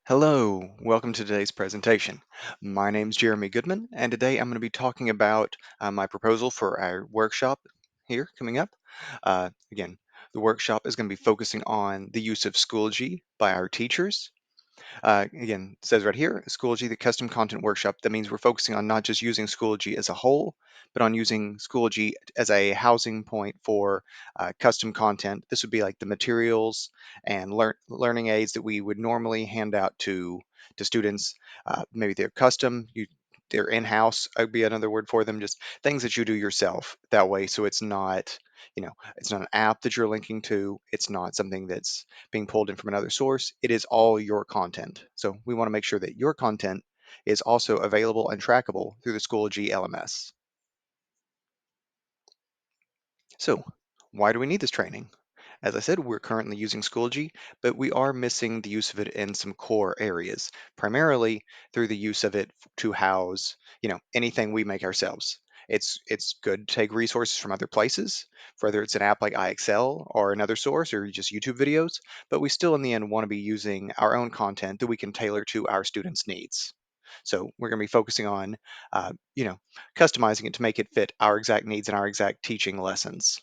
Hello, welcome to today's presentation. My name's Jeremy Goodman, and today I'm going to be talking about my proposal for our workshop here coming up. Again, the workshop is going to be focusing on the use of Schoology by our teachers. Again, it says right here, Schoology, the custom content workshop. That means we're focusing on not just using Schoology as a whole, but on using Schoology as a housing point for custom content. This would be like the materials and learning aids that we would normally hand out to students. Maybe they're custom. They're in-house. Would be another word for them. Just things that you do yourself. That way, so it's not an app that you're linking to. It's not something that's being pulled in from another source. It is all your content. So we want to make sure that your content is also available and trackable through the Schoology LMS. So why do we need this training? As I said, we're currently using Schoology, but we are missing the use of it in some core areas, primarily through the use of it to house, anything we make ourselves. It's good to take resources from other places, whether it's an app like iExcel or another source or just YouTube videos, but we still in the end want to be using our own content that we can tailor to our students' needs. So we're going to be focusing on, uh, you know, customizing it to make it fit our exact needs and our exact teaching lessons.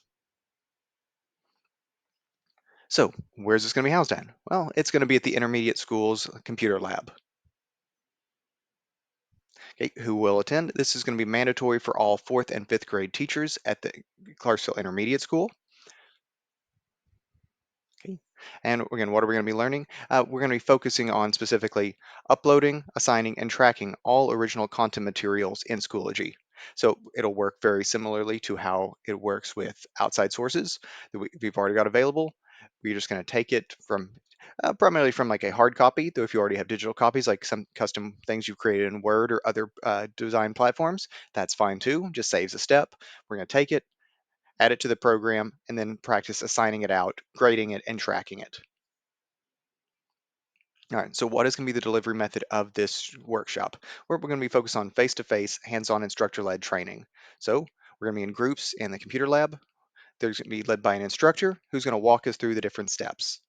So, where's this going to be housed at? Well, it's going to be at the intermediate school's computer lab. Okay, who will attend? This is going to be mandatory for all fourth and fifth grade teachers at the Clarksville Intermediate School. Okay. And again, what are we going to be learning? We're going to be focusing on specifically uploading, assigning, and tracking all original content materials in Schoology. So it'll work very similarly to how it works with outside sources that we've already got available. We're just going to take it from primarily from like a hard copy, though if you already have digital copies, like some custom things you've created in Word or other design platforms, that's fine too, just saves a step. We're going to take it, add it to the program, and then practice assigning it out, grading it, and tracking it. All right, so what is going to be the delivery method of this workshop? We're going to be focused on face-to-face, hands-on instructor-led training. So we're going to be in groups in the computer lab. There's going to be led by an instructor who's going to walk us through the different steps.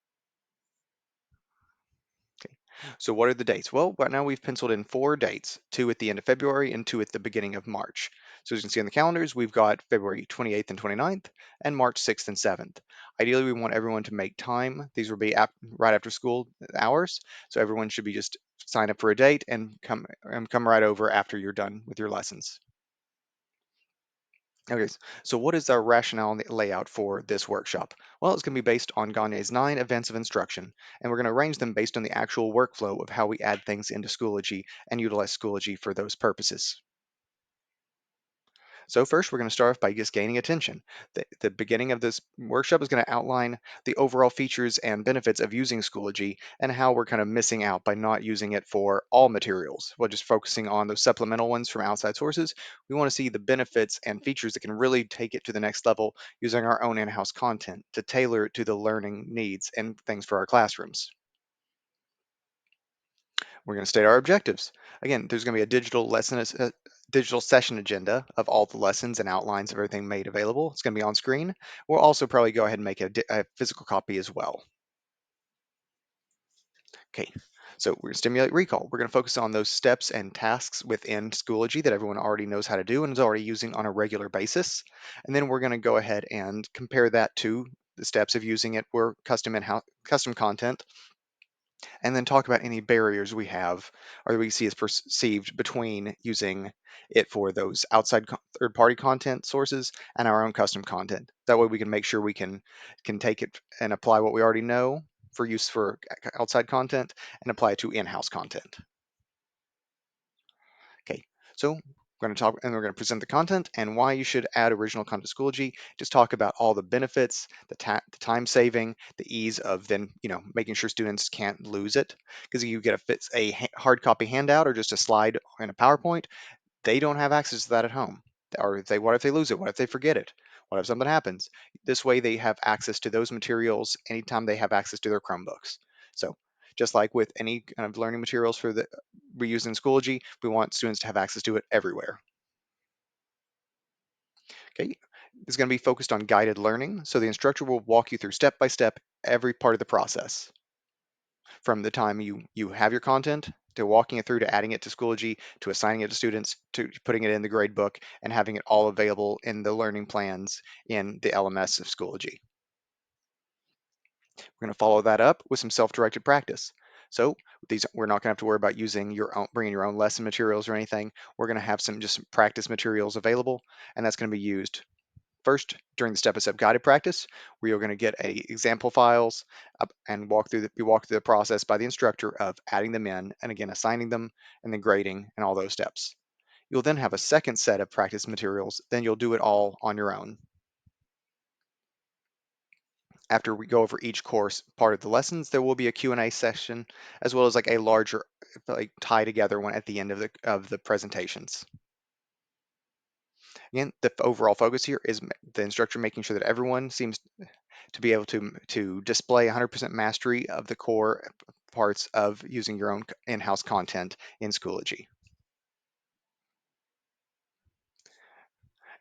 Okay. So what are the dates? Well, right now we've penciled in 4 dates, 2 at the end of February and 2 at the beginning of March. So as you can see on the calendars, we've got February 28th and 29th and March 6th and 7th. Ideally, we want everyone to make time. These will be right after school hours. So everyone should be just sign up for a date and come right over after you're done with your lessons. Okay, so what is our rationale and the layout for this workshop? Well, it's going to be based on Gagne's 9 events of instruction, and we're going to arrange them based on the actual workflow of how we add things into Schoology and utilize Schoology for those purposes. So first, we're going to start off by just gaining attention. The beginning of this workshop is going to outline the overall features and benefits of using Schoology and how we're kind of missing out by not using it for all materials. While just focusing on those supplemental ones from outside sources, we want to see the benefits and features that can really take it to the next level using our own in-house content to tailor it to the learning needs and things for our classrooms. We're going to state our objectives. Again, there's going to be a digital session agenda of all the lessons and outlines of everything made available. It's going to be on screen. We'll also probably go ahead and make a physical copy as well. Okay, so we're going to stimulate recall. We're going to focus on those steps and tasks within Schoology that everyone already knows how to do and is already using on a regular basis. And then we're going to go ahead and compare that to the steps of using it for custom content, and then talk about any barriers we have or we see as perceived between using it for those outside third-party content sources and our own custom content. That way we can make sure we can take it and apply what we already know for use for outside content and apply it to in-house content. Okay, so we're going to talk and we're going to present the content and why you should add original content to Schoology. Just talk about all the benefits, the time saving, the ease of then making sure students can't lose it. Because you get a hard copy handout or just a slide in a PowerPoint, they don't have access to that at home. Or what if they lose it? What if they forget it? What if something happens? This way they have access to those materials anytime they have access to their Chromebooks. So just like with any kind of learning materials for the we use in Schoology, we want students to have access to it everywhere. Okay, it's going to be focused on guided learning. So the instructor will walk you through step by step every part of the process. from the time you have your content to walking it through to adding it to Schoology to assigning it to students to putting it in the grade book and having it all available in the learning plans in the LMS of Schoology. We're going to follow that up with some self-directed practice. So these, we're not going to have to worry about using your own, bringing your own lesson materials or anything. We're going to have some just practice materials available, and that's going to be used first during the step-by-step guided practice. We are going to get a example files and be walked through the process by the instructor of adding them in, and again assigning them, and then grading, and all those steps. You'll then have a second set of practice materials. Then you'll do it all on your own. After we go over each course part of the lessons, there will be a Q&A session, as well as like a larger, like tie together one at the end of the presentations. Again, the overall focus here is the instructor making sure that everyone seems to be able to display 100% mastery of the core parts of using your own in-house content in Schoology.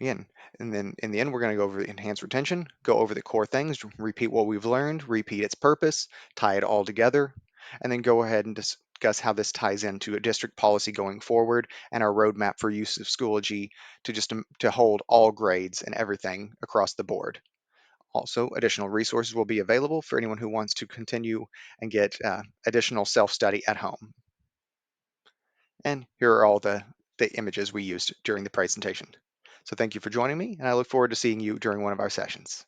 Again, and then in the end, we're going to go over enhanced retention, go over the core things, repeat what we've learned, repeat its purpose, tie it all together, and then go ahead and discuss how this ties into a district policy going forward and our roadmap for use of Schoology to hold all grades and everything across the board. Also, additional resources will be available for anyone who wants to continue and get additional self-study at home. And here are all the images we used during the presentation. So thank you for joining me, and I look forward to seeing you during one of our sessions.